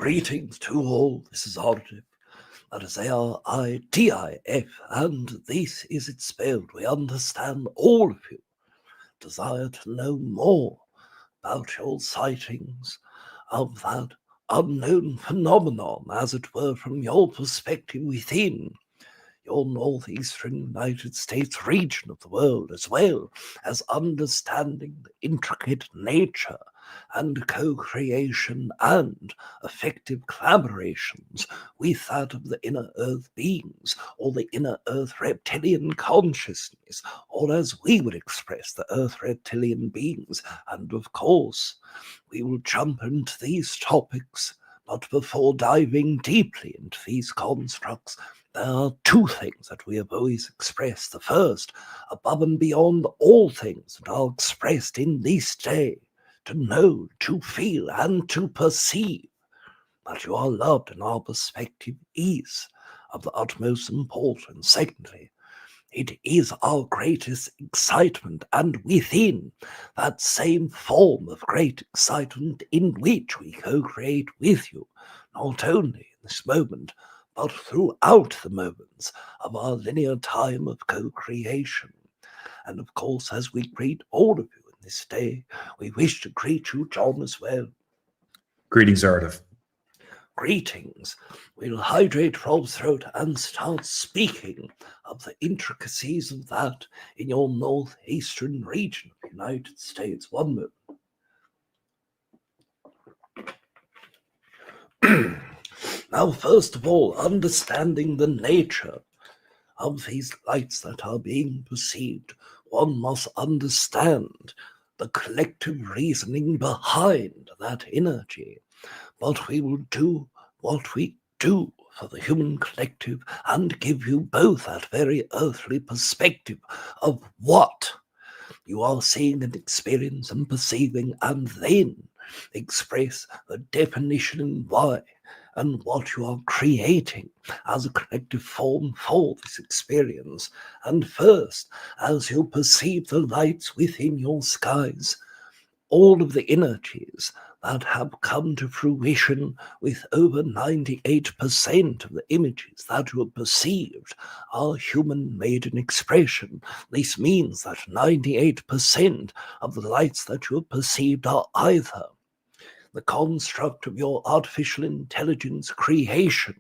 Greetings to all, this is Aridif, that is Aridif, and this is it spelled. We understand all of you desire to know more about your sightings of that unknown phenomenon, as it were, from your perspective within your northeastern United States region of the world, as well as understanding the intricate nature and co-creation and effective collaborations with that of the inner earth beings, or the inner earth reptilian consciousness, or as we would express, the earth reptilian beings. And of course, we will jump into these topics, but before diving deeply into these constructs, there are two things that we have always expressed. The first, above and beyond all things that are expressed in this day, to know, to feel, and to perceive that you are loved, and our perspective is of the utmost importance. Secondly, it is our greatest excitement, and within that same form of great excitement in which we co-create with you, not only in this moment, but throughout the moments of our linear time of co-creation. And of course, as we greet all of you in this day, we wish to greet you, John, as well. Greetings, Aridif. Greetings. We'll hydrate Rob's throat and start speaking of the intricacies of that in your northeastern region of the United States. One moment. Now, first of all, understanding the nature of these lights that are being perceived, one must understand the collective reasoning behind that energy. But we will do what we do for the human collective and give you both that very earthly perspective of what you are seeing and experiencing and perceiving, and then express the definition and why and what you are creating as a collective form for this experience. And first, as you perceive the lights within your skies, all of the energies that have come to fruition, with over 98% of the images that you have perceived are human-made in expression. This means that 98% of the lights that you have perceived are either the construct of your artificial intelligence creation,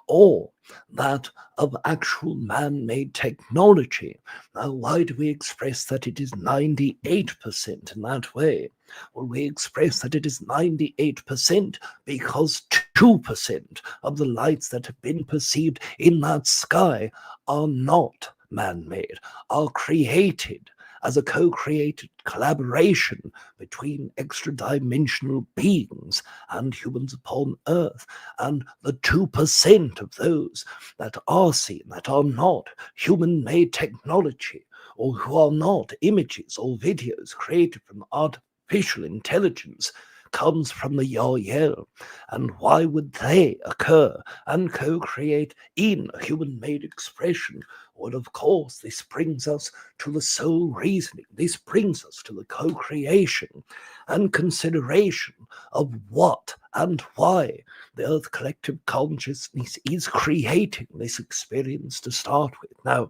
or that of actual man-made technology. Now, why do we express that it is 98% in that way? Well, we express that it is 98% because 2% of the lights that have been perceived in that sky are not man-made, are created as a co-created collaboration between extra-dimensional beings and humans upon Earth. And the 2% of those that are seen, that are not human-made technology, or who are not images or videos created from artificial intelligence, comes from the Yahyel. And why would they occur and co-create in a human-made expression? Well, of course, this brings us to the soul reasoning. This brings us to the co-creation and consideration of what and why the Earth collective consciousness is creating this experience to start with. Now,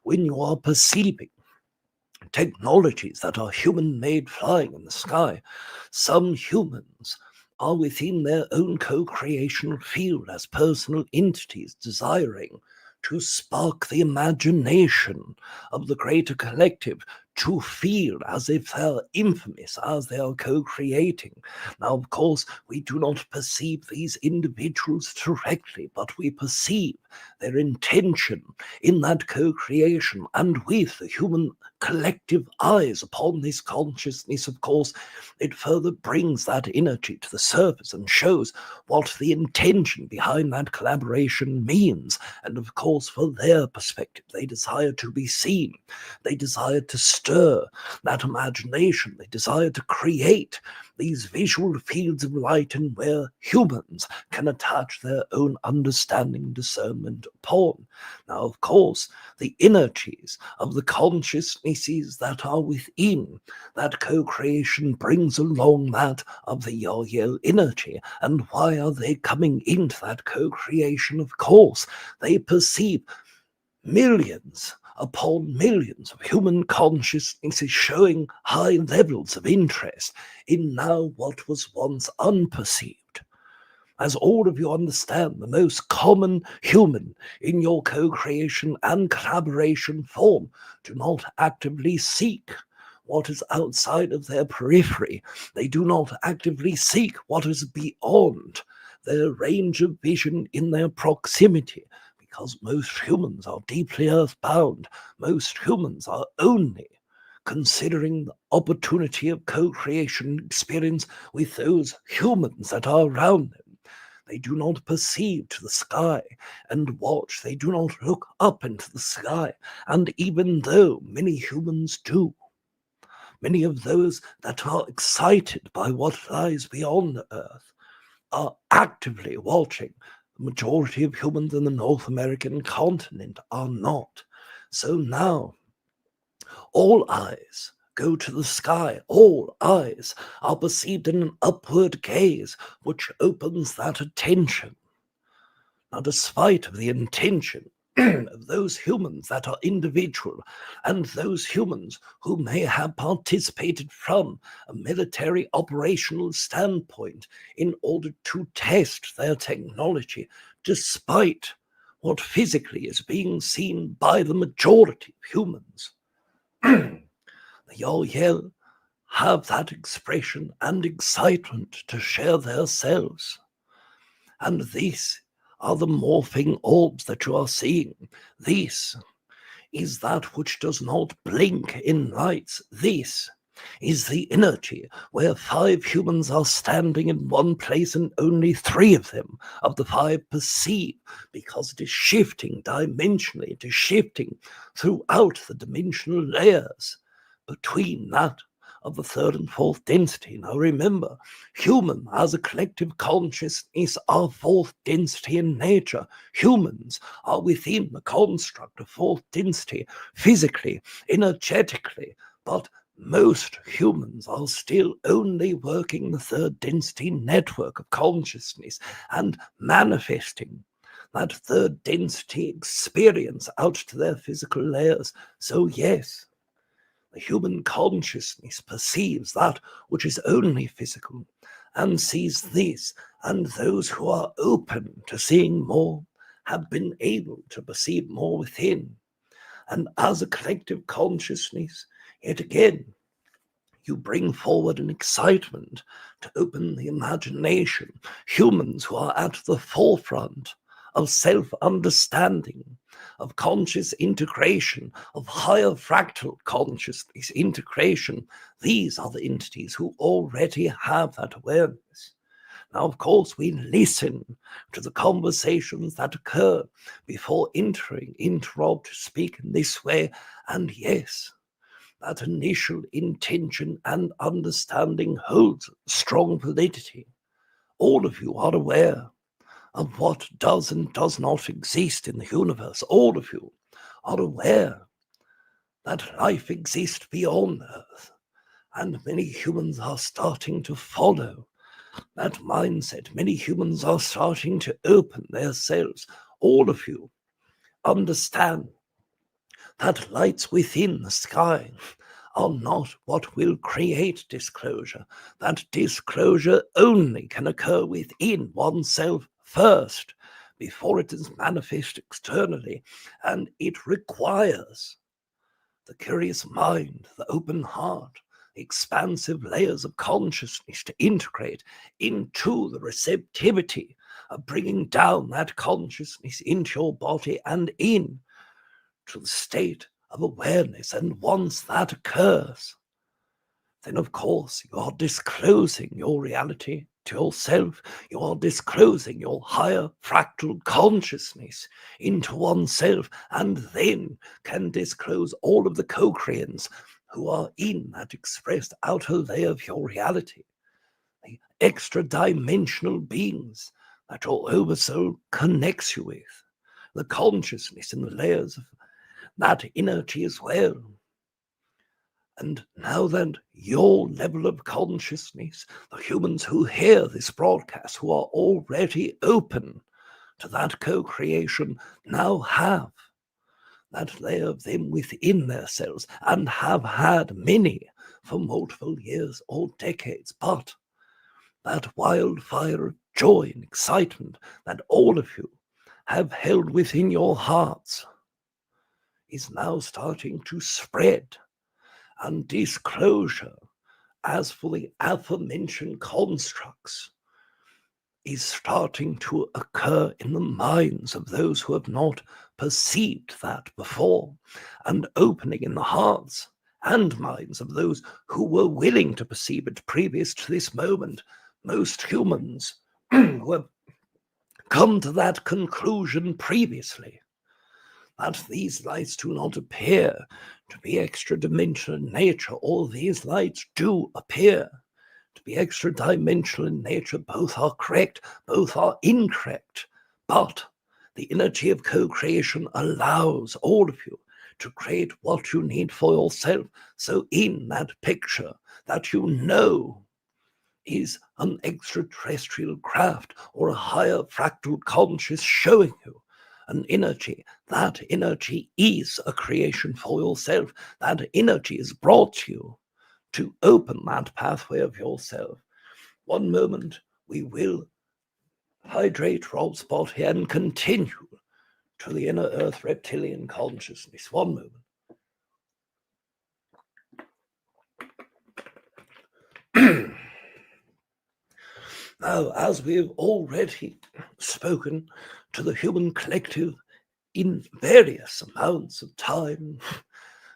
when you are perceiving technologies that are human-made flying in the sky, some humans are within their own co-creational field as personal entities, desiring to spark the imagination of the greater collective, to feel as if they are infamous as they are co-creating. Now, of course, we do not perceive these individuals directly, but we perceive their intention in that co-creation, and with the human collective eyes upon this consciousness, of course, it further brings that energy to the surface and shows what the intention behind that collaboration means. And of course, for their perspective, they desire to be seen, they desire to stir that imagination, they desire to create these visual fields of light and where humans can attach their own understanding, discernment upon. Now, of course, the energies of the consciousnesses that are within that co-creation brings along that of the Yahyel energy. And why are they coming into that co-creation? Of course, they perceive millions upon millions of human consciousnesses showing high levels of interest in now what was once unperceived. As all of you understand, the most common human in your co-creation and collaboration form do not actively seek what is outside of their periphery. They do not actively seek what is beyond their range of vision in their proximity, because most humans are deeply earthbound. Most humans are only considering the opportunity of co-creation experience with those humans that are around them. They do not perceive to the sky and watch. They do not look up into the sky. And even though many humans do, many of those that are excited by what lies beyond the earth are actively watching. The majority of humans in the North American continent are not. So now, all eyes go to the sky. All eyes are perceived in an upward gaze, which opens that attention. Now, despite of the intention of those humans that are individual and those humans who may have participated from a military operational standpoint in order to test their technology, despite what physically is being seen by the majority of humans, the Yahyel have that expression and excitement to share themselves. And these are the morphing orbs that you are seeing. This is that which does not blink in lights. This is the energy where 5 humans are standing in one place and only 3 of them of the 5 perceive, because it is shifting dimensionally, it is shifting throughout the dimensional layers between that of the 3rd and 4th density. Now remember, human as a collective consciousness are 4th density in nature. Humans are within the construct of 4th density, physically, energetically, but most humans are still only working the 3rd density network of consciousness and manifesting that 3rd density experience out to their physical layers. So yes, the human consciousness perceives that which is only physical and sees this, and those who are open to seeing more have been able to perceive more within. And as a collective consciousness, yet again, you bring forward an excitement to open the imagination. Humans who are at the forefront of self-understanding, of conscious integration, of higher fractal consciousness integration. These are the entities who already have that awareness. Now, of course, we listen to the conversations that occur before entering into Rob to speak in this way. And yes, that initial intention and understanding holds strong validity. All of you are aware of what does and does not exist in the universe. All of you are aware that life exists beyond Earth, and many humans are starting to follow that mindset. Many humans are starting to open themselves. All of you understand that lights within the sky are not what will create disclosure. That disclosure only can occur within oneself first, before it is manifest externally, and it requires the curious mind, the open heart, expansive layers of consciousness to integrate into the receptivity of bringing down that consciousness into your body and in to the state of awareness. And once that occurs, then of course you are disclosing your reality to yourself. You are disclosing your higher fractal consciousness into oneself, and then can disclose all of the co-creants who are in that expressed outer layer of your reality. extra-dimensional beings that your oversoul connects you with, the consciousness in the layers of that energy as well. And now that your level of consciousness, the humans who hear this broadcast, who are already open to that co-creation, now have that layer of them within themselves and have had many for multiple years or decades. But that wildfire of joy and excitement that all of you have held within your hearts is now starting to spread, and disclosure as for the aforementioned constructs is starting to occur in the minds of those who have not perceived that before, and opening in the hearts and minds of those who were willing to perceive it previous to this moment. Most humans who have come to that conclusion previously, that these lights do not appear to be extra-dimensional in nature, or these lights do appear to be extra-dimensional in nature. Both are correct, both are incorrect, but the energy of co-creation allows all of you to create what you need for yourself. So in that picture that you know is an extraterrestrial craft or a higher fractal conscious showing you an energy, that energy is a creation for yourself. That energy is brought to you to open that pathway of yourself. One moment we will hydrate Rob's body and continue to the inner earth reptilian consciousness. One moment. Now, as we have already spoken to the human collective in various amounts of time,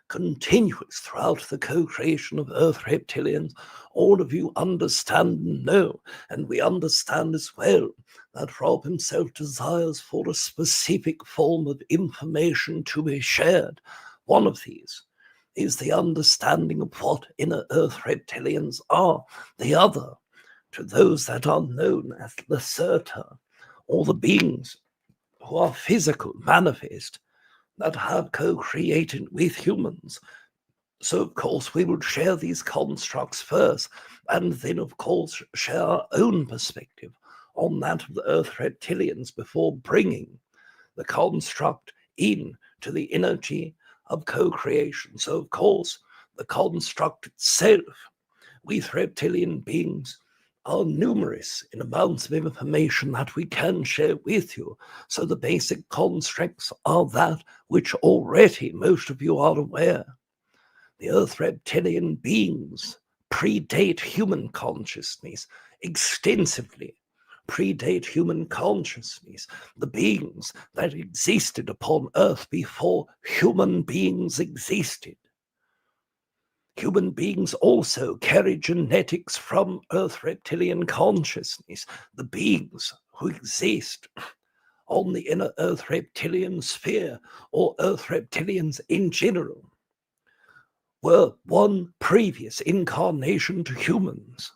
continuous throughout the co-creation of Earth Reptilians, all of you understand and know, and we understand as well that Rob himself desires for a specific form of information to be shared. One of these is the understanding of what inner Earth Reptilians are. The other, to those that are known as the Serta, or the beings who are physical, manifest, that have co-created with humans. So, of course, we will share these constructs first, and then, of course, share our own perspective on that of the Earth Reptilians before bringing the construct in to the energy of co-creation. So, of course, the construct itself, with reptilian beings, are numerous in amounts of information that we can share with you. So the basic constructs are that which already most of you are aware. The Earth reptilian beings predate human consciousness extensively. Predate human consciousness. The beings that existed upon Earth before human beings existed. Human beings also carry genetics from Earth reptilian consciousness. The beings who exist on the inner Earth reptilian sphere, or Earth reptilians in general, were one previous incarnation to humans.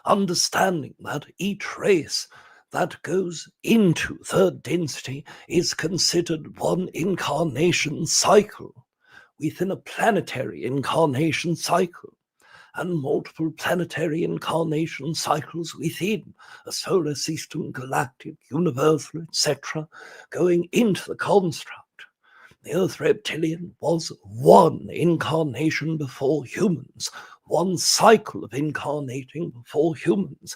Understanding that each race that goes into third density is considered one incarnation cycle within a planetary incarnation cycle, and multiple planetary incarnation cycles within a solar system, galactic, universal, etc., going into the construct. The Earth Reptilian was one incarnation before humans, one cycle of incarnating before humans.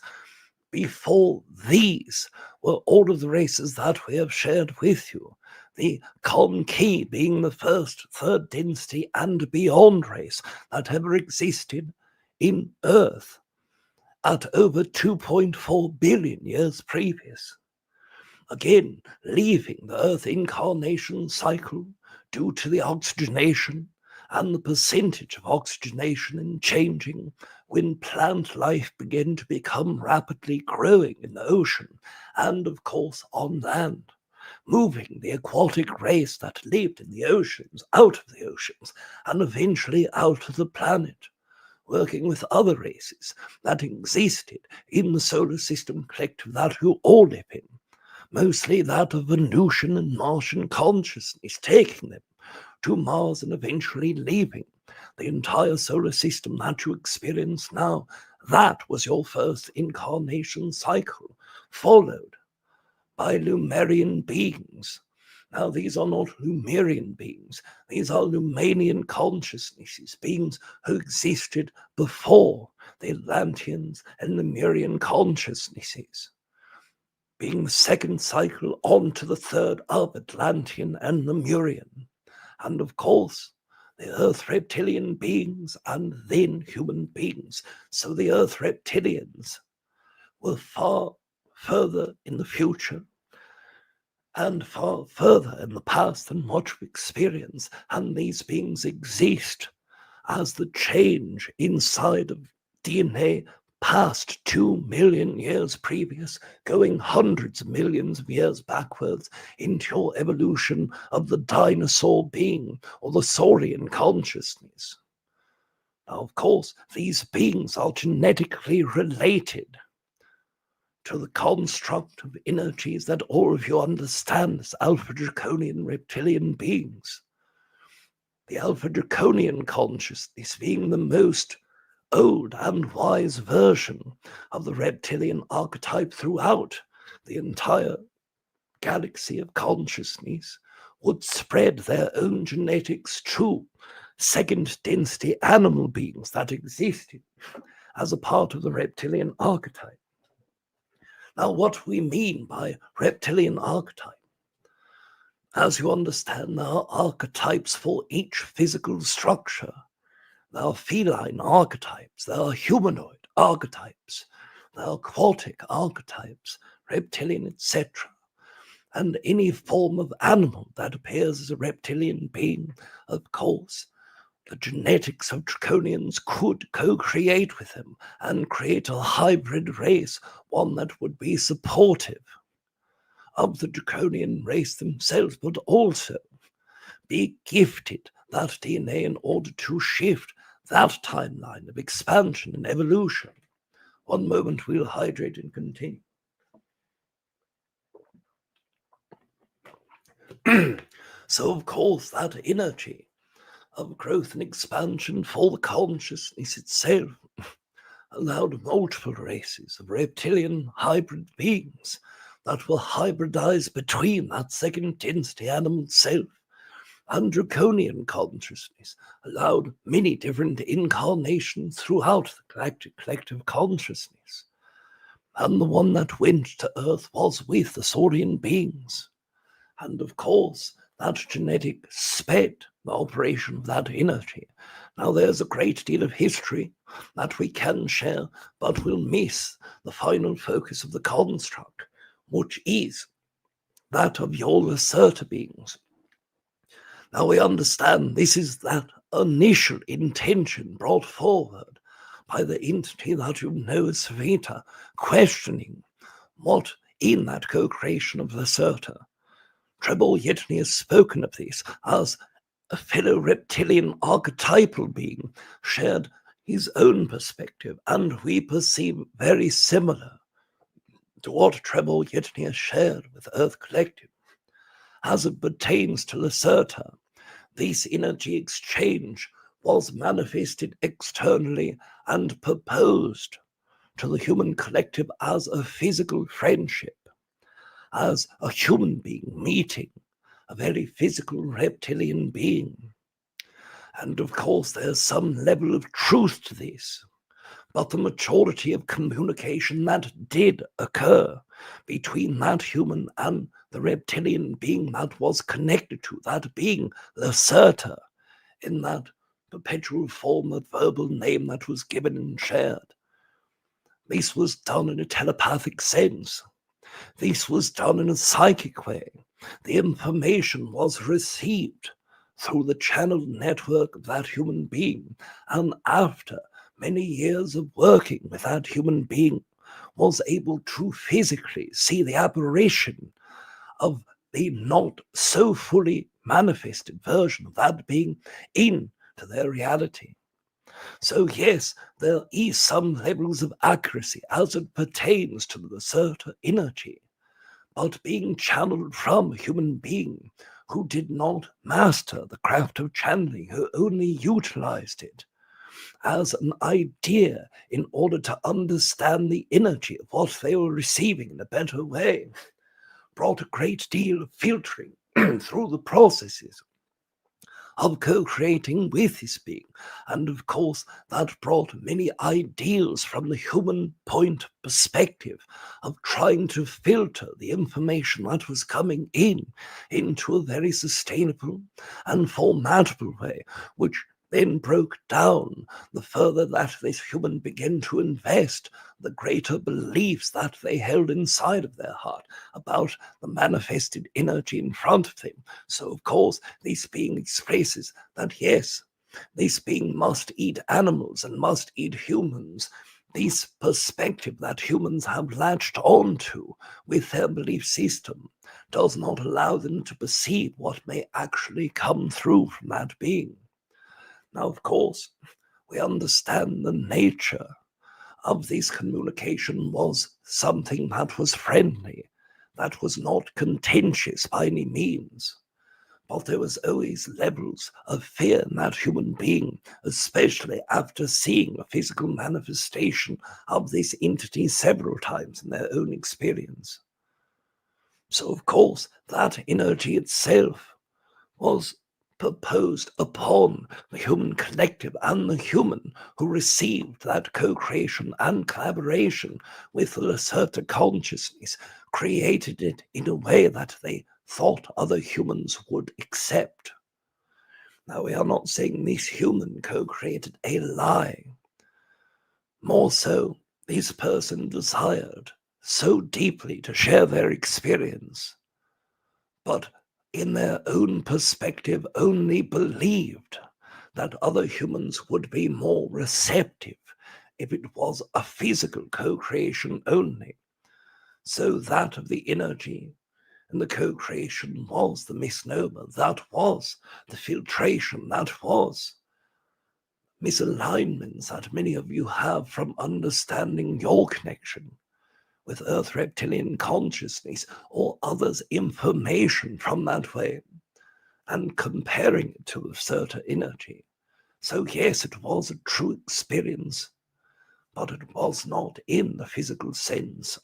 Before these were all of the races that we have shared with you. The Con-Ki being the first third density and beyond race that ever existed in Earth at over 2.4 billion years previous. Again, leaving the Earth incarnation cycle due to the oxygenation and the percentage of oxygenation in changing when plant life began to become rapidly growing in the ocean and, of course, on land. Moving the aquatic race that lived in the oceans out of the oceans and eventually out of the planet. working with other races that existed in the solar system collective that you all live in, mostly that of Venusian and Martian consciousness, taking them to Mars and eventually leaving the entire solar system that you experience now. That was your first incarnation cycle, followed by Lemurian beings. Now, these are not Lemurian beings. These are Lemanian consciousnesses, beings who existed before the Atlanteans and Lemurian consciousnesses, being the second cycle on to the third of Atlantean and Lemurian. And of course, the Earth reptilian beings and then human beings. So the Earth reptilians were far further in the future and far further in the past than what we experience. And these beings exist as the change inside of DNA past 2 million years previous, going hundreds of millions of years backwards into your evolution of the dinosaur being or the saurian consciousness. Now, of course, these beings are genetically related to the construct of energies that all of you understand as Alpha Draconian reptilian beings. The Alpha Draconian consciousness being the most old and wise version of the reptilian archetype throughout the entire galaxy of consciousness, would spread their own genetics to second density animal beings that existed as a part of the reptilian archetype. Now, what we mean by reptilian archetype, as you understand, there are archetypes for each physical structure. There are feline archetypes, there are humanoid archetypes, there are aquatic archetypes, reptilian, etc. And any form of animal that appears as a reptilian being, of course, the genetics of draconians could co-create with them and create a hybrid race, one that would be supportive of the draconian race themselves, but also be gifted that DNA in order to shift that timeline of expansion and evolution. One moment, we'll hydrate and continue. So, of course, that energy of growth and expansion for the consciousness itself allowed multiple races of reptilian hybrid beings that will hybridize between that second density animal self and draconian consciousness, allowed many different incarnations throughout the collective consciousness. And the one that went to Earth was with the saurian beings. And of course, that genetic sped the operation of that energy. Now, there's a great deal of history that we can share, but we'll miss the final focus of the construct, which is that of your Lacerta beings. Now, we understand this is that initial intention brought forward by the entity that you know as Vita, questioning what in that co-creation of Lacerta. Treb Bor Yit-Ne has spoken of this as a fellow reptilian archetypal being shared his own perspective, and we perceive very similar to what Treb Bor Yit-Ne has shared with Earth Collective. As it pertains to Lacerta, this energy exchange was manifested externally and proposed to the human collective as a physical friendship, as a human being meeting a very physical reptilian being. And of course, there's some level of truth to this, but the majority of communication that did occur between that human and the reptilian being that was connected to that being Lacerta, in that perpetual form of verbal name that was given and shared. This was done in a telepathic sense. This was done in a psychic way. The information was received through the channel network of that human being, and after many years of working with that human being, was able to physically see the apparition of the not so fully manifested version of that being into their reality. So yes, there is some levels of accuracy as it pertains to the certain energy, but being channeled from a human being who did not master the craft of channeling, who only utilized it as an idea in order to understand the energy of what they were receiving in a better way, brought a great deal of filtering through the processes of co-creating with his being. And of course, that brought many ideals from the human point perspective of trying to filter the information that was coming into a very sustainable and formatable way, which then broke down the further that this human began to invest, the greater beliefs that they held inside of their heart about the manifested energy in front of them. So, of course, this being expresses that yes, this being must eat animals and must eat humans. This perspective that humans have latched onto with their belief system does not allow them to perceive what may actually come through from that being. Now, of course, we understand the nature of this communication was something that was friendly, that was not contentious by any means. But there was always levels of fear in that human being, especially after seeing a physical manifestation of this entity several times in their own experience. So, of course, that energy itself was proposed upon the human collective and the human who received that co-creation and collaboration with the Lacerta consciousness, created it in a way that they thought other humans would accept. Now, we are not saying this human co-created a lie. More so, this person desired so deeply to share their experience, but in their own perspective only believed that other humans would be more receptive if it was a physical co-creation only. So that of the energy and the co-creation was the misnomer, that was the filtration, that was misalignments that many of you have from understanding your connection with Earth Reptilian consciousness or others' information from that way and comparing it to a certain energy. So yes, it was a true experience, but it was not in the physical sense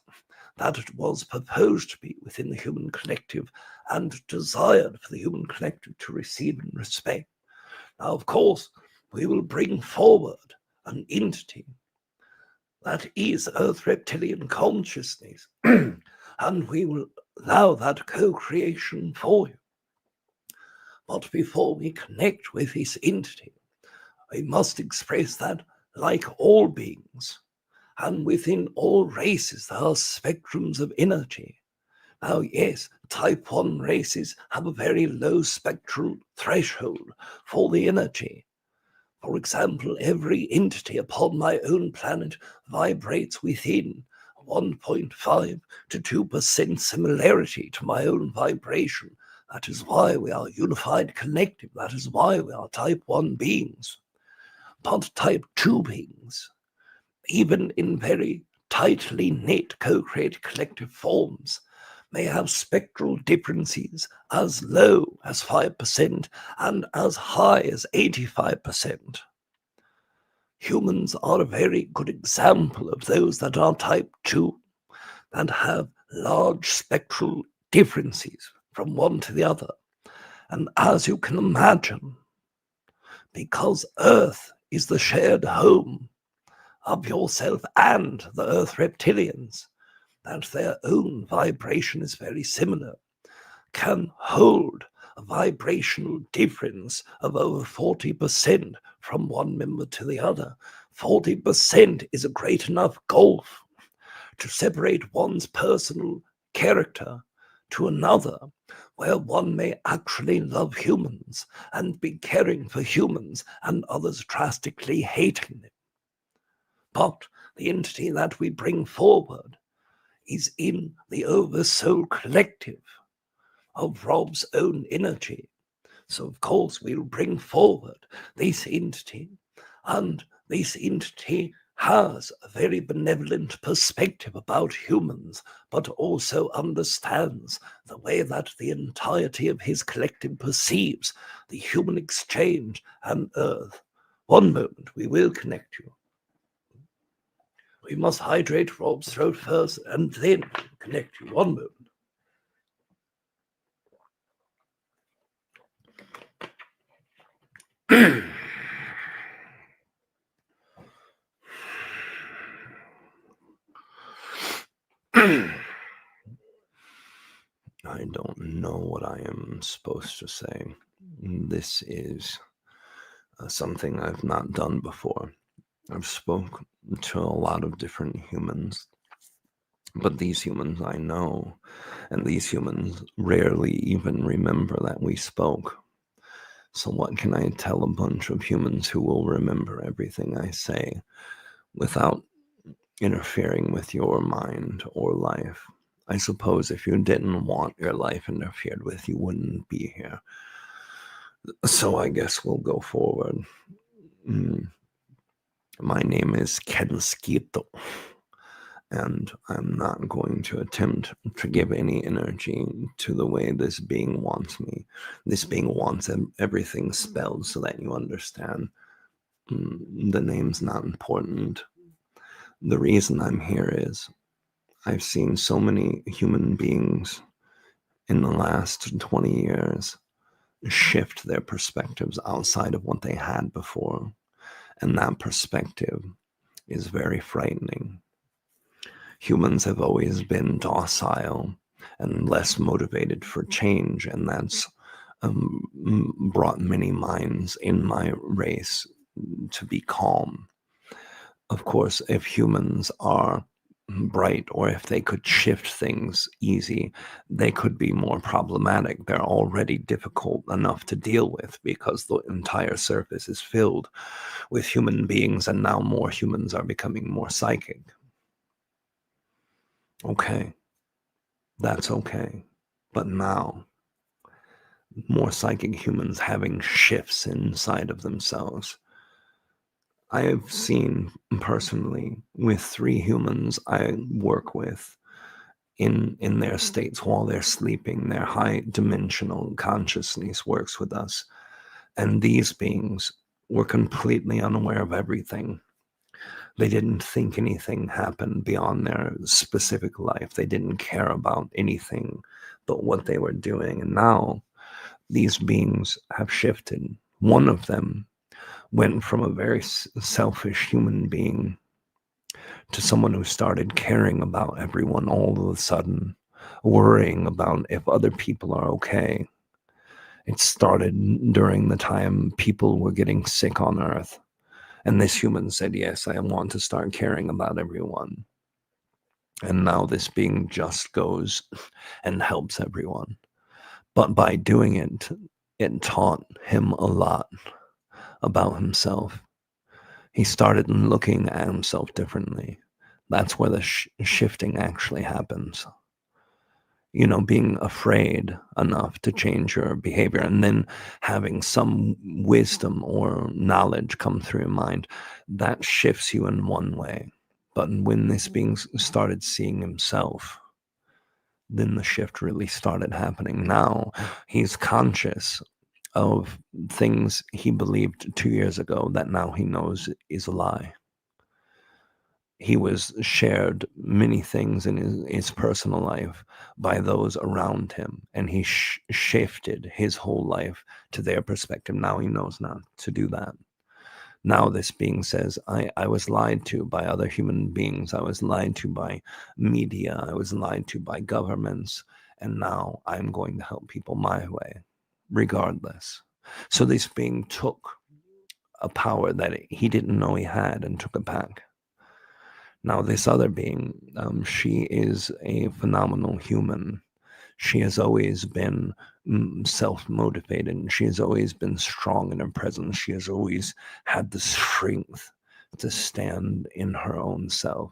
that it was proposed to be within the human collective and desired for the human collective to receive and respect. Now, of course, we will bring forward an entity that is Earth Reptilian consciousness, and we will allow that co-creation for you. But before we connect with this entity, we must express that, like all beings, and within all races, there are spectrums of energy. Now, yes, type 1 races have a very low spectral threshold for the energy. For example, every entity upon my own planet vibrates within 1.5 to 2% similarity to my own vibration. That is why we are unified collective. That is why we are type 1 beings. But type 2 beings, even in very tightly knit co-created collective forms, may have spectral differences as low as 5% and as high as 85%. Humans are a very good example of those that are type 2, that have large spectral differences from one to the other. And as you can imagine, because Earth is the shared home of yourself and the Earth Reptilians, that their own vibration is very similar, can hold a vibrational difference of over 40% from one member to the other. 40% is a great enough gulf to separate one's personal character to another, where one may actually love humans and be caring for humans and others drastically hating them. But the entity that we bring forward is in the Oversoul collective of Rob's own energy. So, of course, we'll bring forward this entity And this entity has a very benevolent perspective about humans, but also understands the way that the entirety of his collective perceives the human exchange and Earth. One moment, we will connect you. We must hydrate Rob's throat first and then connect you. One moment. I don't know what I am supposed to say. This is something I've not done before. I've spoken to a lot of different humans, but these humans I know, and these humans rarely even remember that we spoke. So what can I tell a bunch of humans who will remember everything I say without interfering with your mind or life? I suppose if you didn't want your life interfered with, you wouldn't be here. So I guess we'll go forward. My name is Kenskito, and I'm not going to attempt to give any energy to the way this being wants me. This being wants everything spelled so that you understand. The name's not important. The reason I'm here is I've seen so many human beings in the last 20 years shift their perspectives outside of what they had before. And that perspective is very frightening. Humans have always been docile and less motivated for change, and that's brought many minds in my race to be calm. Of course, if humans are bright, or if they could shift things easy, they could be more problematic. They're already difficult enough to deal with because the entire surface is filled with human beings, and now more humans are becoming more psychic. Okay, that's okay. But now, more psychic humans having shifts inside of themselves. I have seen personally with 3 humans I work with in their states while they're sleeping. Their high dimensional consciousness works with us. And these beings were completely unaware of everything. They didn't think anything happened beyond their specific life. They didn't care about anything but what they were doing. And now these beings have shifted. One of them went from a very selfish human being to someone who started caring about everyone all of a sudden, worrying about if other people are okay. It started during the time people were getting sick on Earth. And this human said, yes, I want to start caring about everyone. And now this being just goes and helps everyone. But by doing it, it taught him a lot about himself. He started looking at himself differently. That's where the shifting actually happens. You know, being afraid enough to change your behavior and then having some wisdom or knowledge come through your mind, that shifts you in one way. But when this being started seeing himself, then the shift really started happening. Now he's conscious of things he believed 2 years ago that now he knows is a lie. He was shared many things in his personal life by those around him, and he shifted his whole life to their perspective. Now he knows not to do that. Now this being says, I was lied to by other human beings. I was lied to by media. I was lied to by governments. And now I'm going to help people my way, regardless. So this being took a power that he didn't know he had and took it back. Now, this other being, she is a phenomenal human. She has always been self-motivated. She has always been strong in her presence. She has always had the strength to stand in her own self.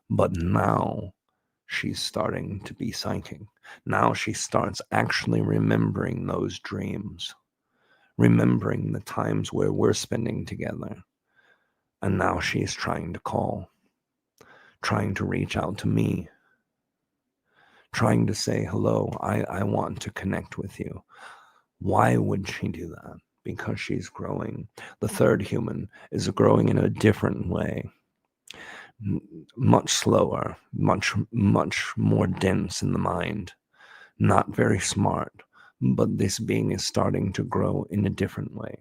But now she's starting to be psychic. Now she starts actually remembering those dreams, remembering the times where we're spending together. And now she's trying to call, trying to reach out to me, trying to say, hello, I want to connect with you. Why would she do that? Because she's growing. The third human is growing in a different way, much slower, much more dense in the mind, not very smart, but this being is starting to grow in a different way.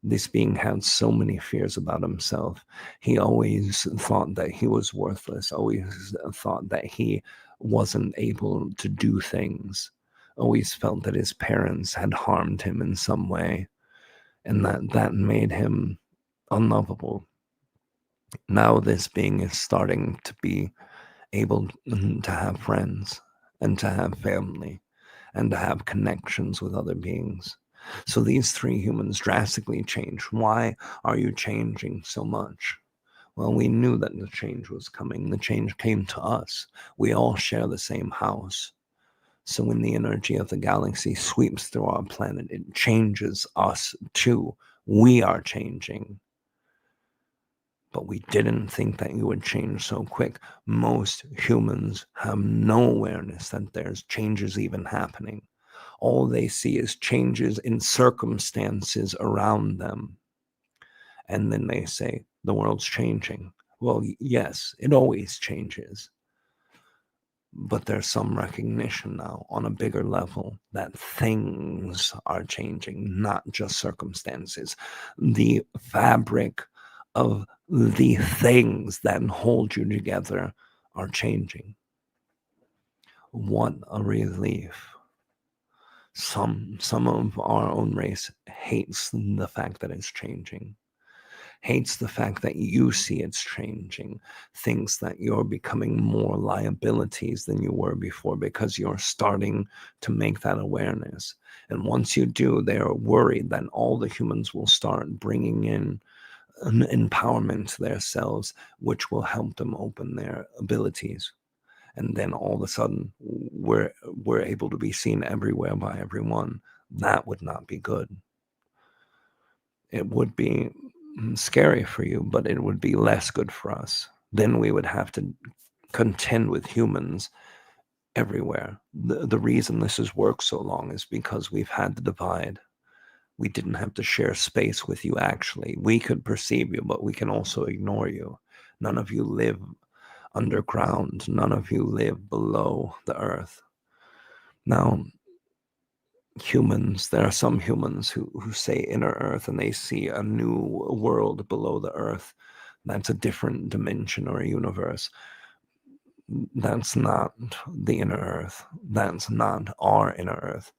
This being had so many fears about himself. He always thought that he was worthless, always thought that he wasn't able to do things, always felt that his parents had harmed him in some way, and that made him unlovable. Now this being is starting to be able to have friends and to have family and to have connections with other beings. So these three humans drastically change. Why are you changing so much? Well, we knew that the change was coming. The change came to us. We all share the same house. So when the energy of the galaxy sweeps through our planet, it changes us too. We are changing. But we didn't think that you would change so quick. Most humans have no awareness that there's changes even happening. All they see is changes in circumstances around them. And then they say, the world's changing. Well, yes, it always changes. But there's some recognition now on a bigger level that things are changing, not just circumstances. The fabric of the things that hold you together are changing. What a relief. Some of our own race hates the fact that it's changing, hates the fact that you see it's changing, thinks that you're becoming more liabilities than you were before because you're starting to make that awareness. And once you do, they're worried that all the humans will start bringing in an empowerment to themselves, which will help them open their abilities. And then all of a sudden, we're able to be seen everywhere by everyone. That would not be good. It would be scary for you, but it would be less good for us. Then we would have to contend with humans everywhere. The reason this has worked so long is because we've had the divide. We didn't have to share space with you, actually. We could perceive you, but we can also ignore you. None of you live underground. None of you live below the earth. Now, humans, there are some humans who say inner earth and they see a new world below the earth. That's a different dimension or a universe. That's not the inner earth. That's not our inner earth.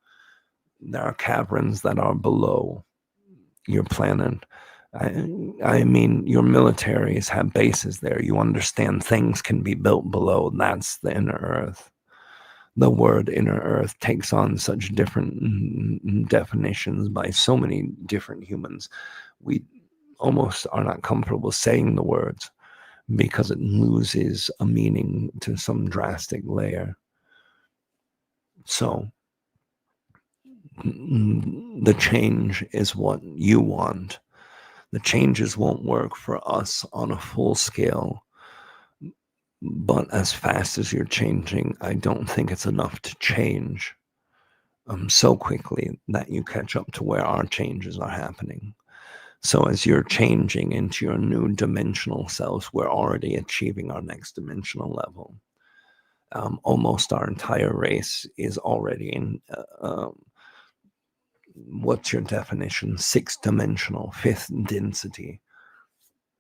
There are caverns that are below your planet. I mean, your militaries have bases there. You understand things can be built below. That's the inner earth. The word inner earth takes on such different definitions by so many different humans. We almost are not comfortable saying the words because it loses a meaning to some drastic layer. So the change is what you want. The changes won't work for us on a full scale, but as fast as you're changing, I don't think it's enough to change so quickly that you catch up to where our changes are happening. So as you're changing into your new dimensional selves, we're already achieving our next dimensional level. Almost our entire race is already in what's your definition? 6th dimensional, 5th density.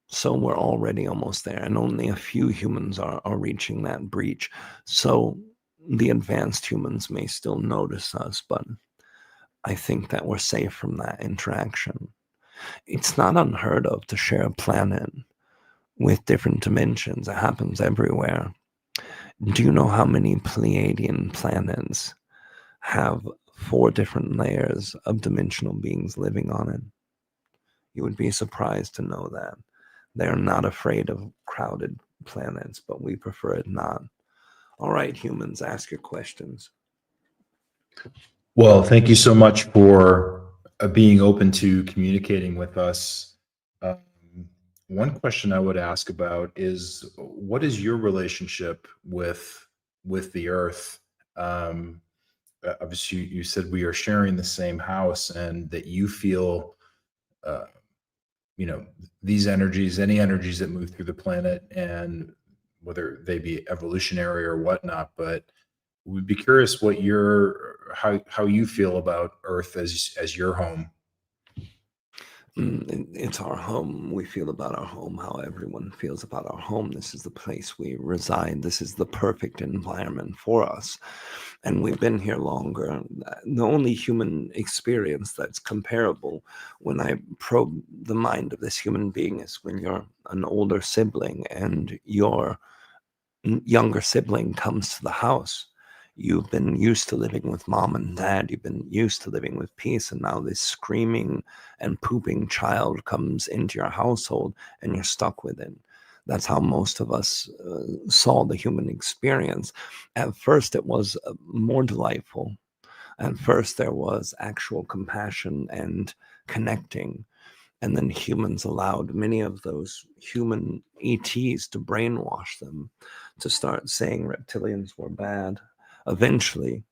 So we're already almost there, and only a few humans are reaching that breach. So the advanced humans may still notice us, but I think that we're safe from that interaction. It's not unheard of to share a planet with different dimensions. It happens everywhere. Do you know how many Pleiadian planets have 4 different layers of dimensional beings living on it? You would be surprised to know that. They're not afraid of crowded planets, but we prefer it not. All right, humans, ask your questions. Well, thank you so much for being open to communicating with us. One question I would ask about is, what is your relationship with the Earth? Obviously, you said we are sharing the same house, and that you feel, uh, you know, these energies, any energies that move through the planet, and whether they be evolutionary or whatnot. But we'd be curious what your how you feel about Earth as your home. It's our home. We feel about our home how everyone feels about our home. This is the place we reside. This is the perfect environment for us. And we've been here longer. The only human experience that's comparable when I probe the mind of this human being is when you're an older sibling and your younger sibling comes to the house. You've been used to living with mom and dad. You've been used to living with peace. And now this screaming and pooping child comes into your household and you're stuck with it. That's how most of us saw the human experience. At first, it was more delightful. At first, there was actual compassion and connecting. And then humans allowed many of those human ETs to brainwash them, to start saying reptilians were bad, eventually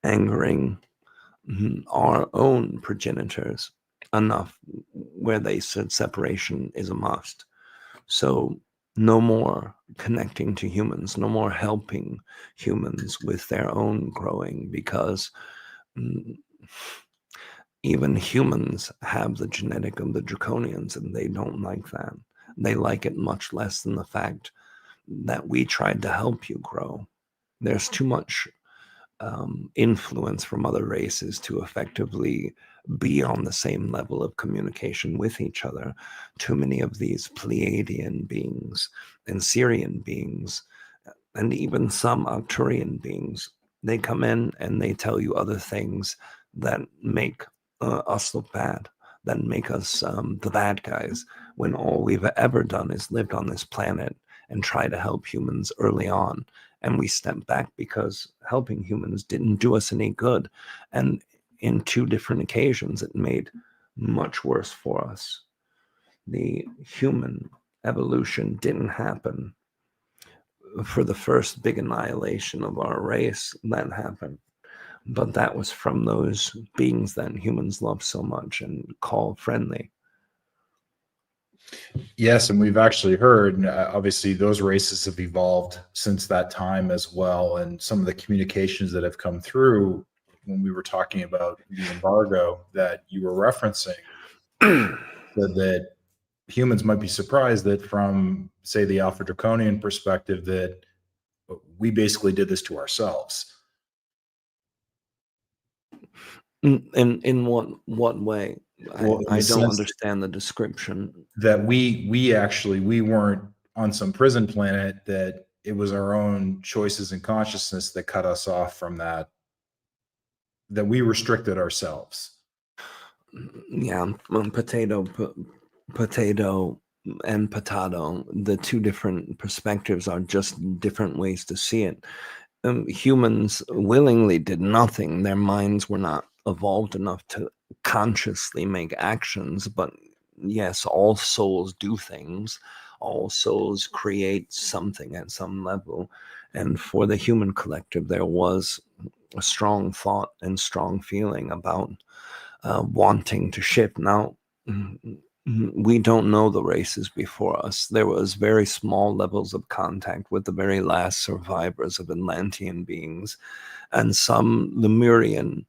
angering our own progenitors enough where they said separation is a must. So no more connecting to humans, no more helping humans with their own growing, because even humans have the genetic of the draconians, and they don't like that. They like it much less than the fact that we tried to help you grow. There's too much influence from other races to effectively be on the same level of communication with each other. Too many of these Pleiadian beings and Syrian beings, and even some Arcturian beings, they come in and they tell you other things that make us look bad, that make us the bad guys, when all we've ever done is lived on this planet and try to help humans early on. And we stepped back because helping humans didn't do us any good. And in two different occasions, it made much worse for us. The human evolution didn't happen for the first big annihilation of our race. That happened. But that was from those beings that humans love so much and call friendly. Yes, and we've actually heard, and obviously, those races have evolved since that time as well. And some of the communications that have come through when we were talking about the embargo that you were referencing said that humans might be surprised that, from, say, the Alpha Draconian perspective, that we basically did this to ourselves. In what way? Well, in I the don't sense understand the description. that we weren't on some prison planet, that it was our own choices and consciousness that cut us off from that we restricted ourselves. Yeah, potato and potato, the two different perspectives are just different ways to see it. Humans willingly did nothing. Their minds were not evolved enough to consciously make actions, but yes, all souls do things. All souls create something at some level. And for the human collective, there was a strong thought and strong feeling about wanting to shift. Now, we don't know the races before us. There was very small levels of contact with the very last survivors of Atlantean beings and some Lemurian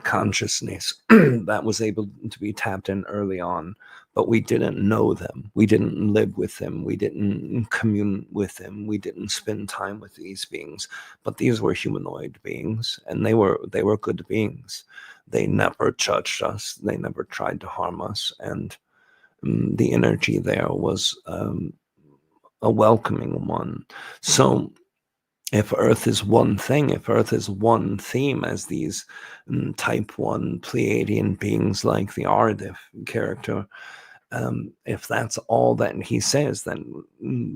consciousness that was able to be tapped in early on, but we didn't know them. We didn't live with them. We didn't commune with them. We didn't spend time with these beings. But these were humanoid beings, and they were good beings. They never judged us. They never tried to harm us, and the energy there was a welcoming one. So if Earth is one thing, if Earth is one theme, as these type 1 Pleiadian beings like the Aridif character, if that's all that he says, then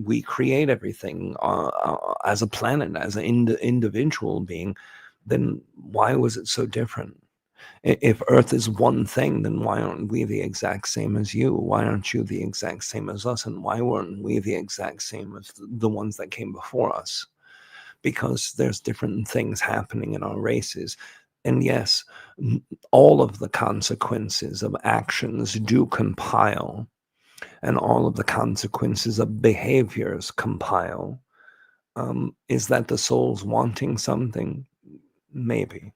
we create everything as a planet, as an individual being, then why was it so different? If Earth is one thing, then why aren't we the exact same as you? Why aren't you the exact same as us? And why weren't we the exact same as the ones that came before us? Because there's different things happening in our races. And yes, all of the consequences of actions do compile, and all of the consequences of behaviors compile. Is that the soul's wanting something? Maybe.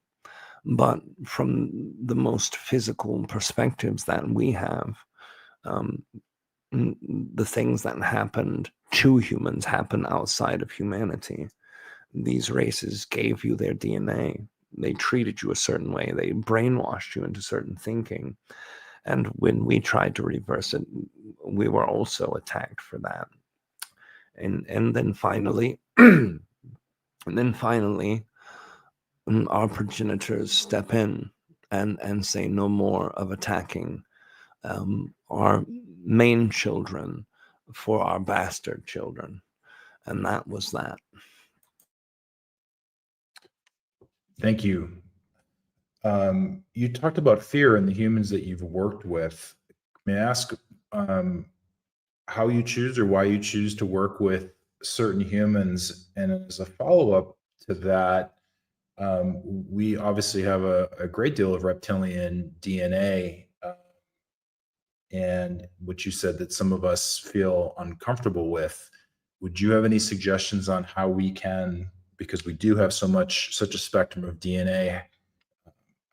But from the most physical perspectives that we have, the things that happened to humans happen outside of humanity. These races gave you their DNA. They treated you a certain way. They brainwashed you into certain thinking. And when we tried to reverse it, we were also attacked for that. And then finally, our progenitors step in and say no more of attacking our main children for our bastard children. And that was that. Thank you. You talked about fear in the humans that you've worked with. May I ask how you choose or why you choose to work with certain humans? And as a follow-up to that, we obviously have a great deal of reptilian DNA, and what you said that some of us feel uncomfortable with. Would you have any suggestions on how we can, because we do have such a spectrum of DNA,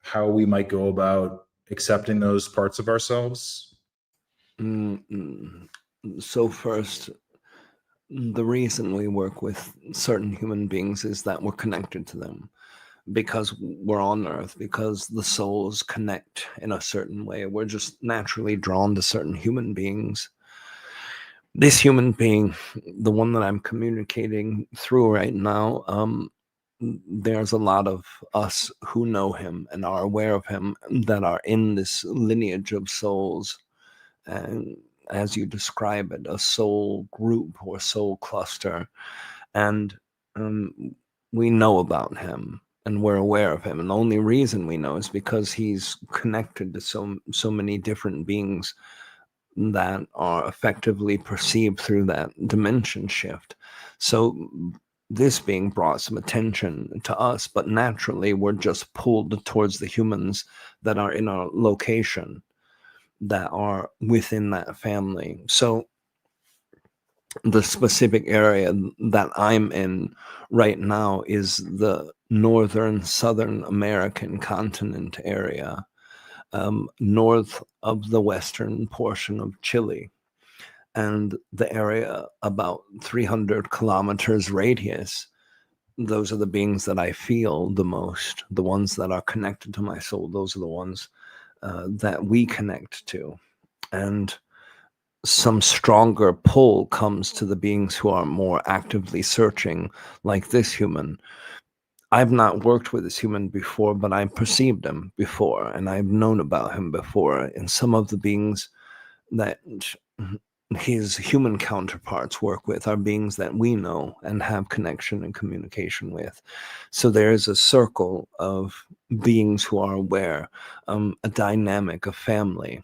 how we might go about accepting those parts of ourselves? So first, the reason we work with certain human beings is that we're connected to them, because we're on Earth, because the souls connect in a certain way. We're just naturally drawn to certain human beings. This human being, the one that I'm communicating through right now, there's a lot of us who know him and are aware of him that are in this lineage of souls. And as you describe it, a soul group or soul cluster. And we know about him and we're aware of him. And the only reason we know is because he's connected to so many different beings that are effectively perceived through that dimension shift. So this being brought some attention to us, but naturally we're just pulled towards the humans that are in our location, that are within that family. So the specific area that I'm in right now is the southern American continent area, north of the western portion of Chile, and the area about 300 kilometers radius. Those are the beings that I feel the most, the ones that are connected to my soul. Those are the ones that we connect to. And some stronger pull comes to the beings who are more actively searching, like this human. I've not worked with this human before, but I've perceived him before, and I've known about him before. And some of the beings that his human counterparts work with are beings that we know and have connection and communication with. So there is a circle of beings who are aware, a dynamic, a family.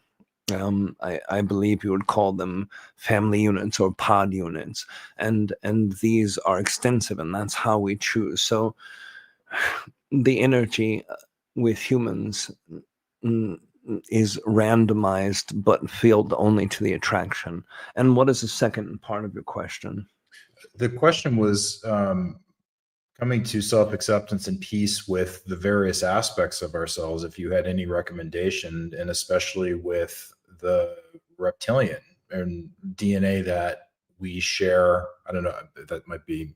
I believe you would call them family units or pod units, and these are extensive, and that's how we choose. So the energy with humans is randomized, but field only to the attraction. And what is the second part of your question? The question was coming to self-acceptance and peace with the various aspects of ourselves, if you had any recommendation, and especially with the reptilian and DNA that we share. I don't know, that might be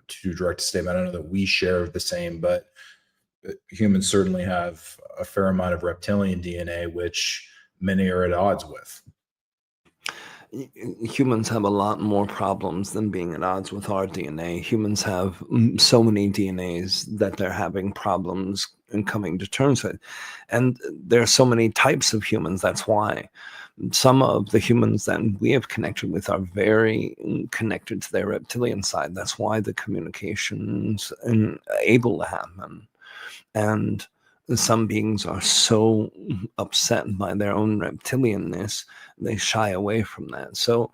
too direct a statement. I don't know that we share the same, but humans certainly have a fair amount of reptilian DNA, which many are at odds with. Humans have a lot more problems than being at odds with our DNA. Humans have so many DNAs that they're having problems and coming to terms with. And there are so many types of humans. That's why some of the humans that we have connected with are very connected to their reptilian side. That's why the communication's able to happen. And some beings are so upset by their own reptilianness, they shy away from that. So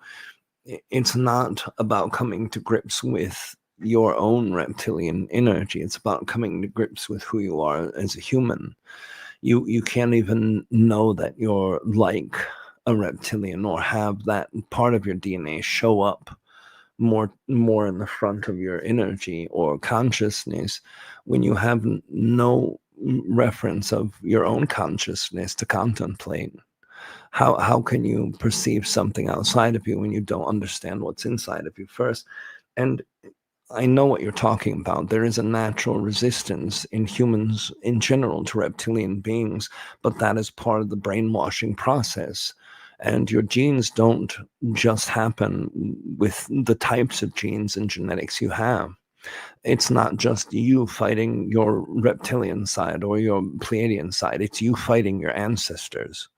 it's not about coming to grips with your own reptilian energy. It's about coming to grips with who you are as a human. You can't even know that you're like a reptilian or have that part of your DNA show up more in the front of your energy or consciousness when you have no reference of your own consciousness to contemplate. How can you perceive something outside of you when you don't understand what's inside of you first? And I know what you're talking about. There is a natural resistance in humans in general to reptilian beings, but that is part of the brainwashing process. And your genes don't just happen with the types of genes and genetics you have. It's not just you fighting your reptilian side or your Pleiadian side. It's you fighting your ancestors.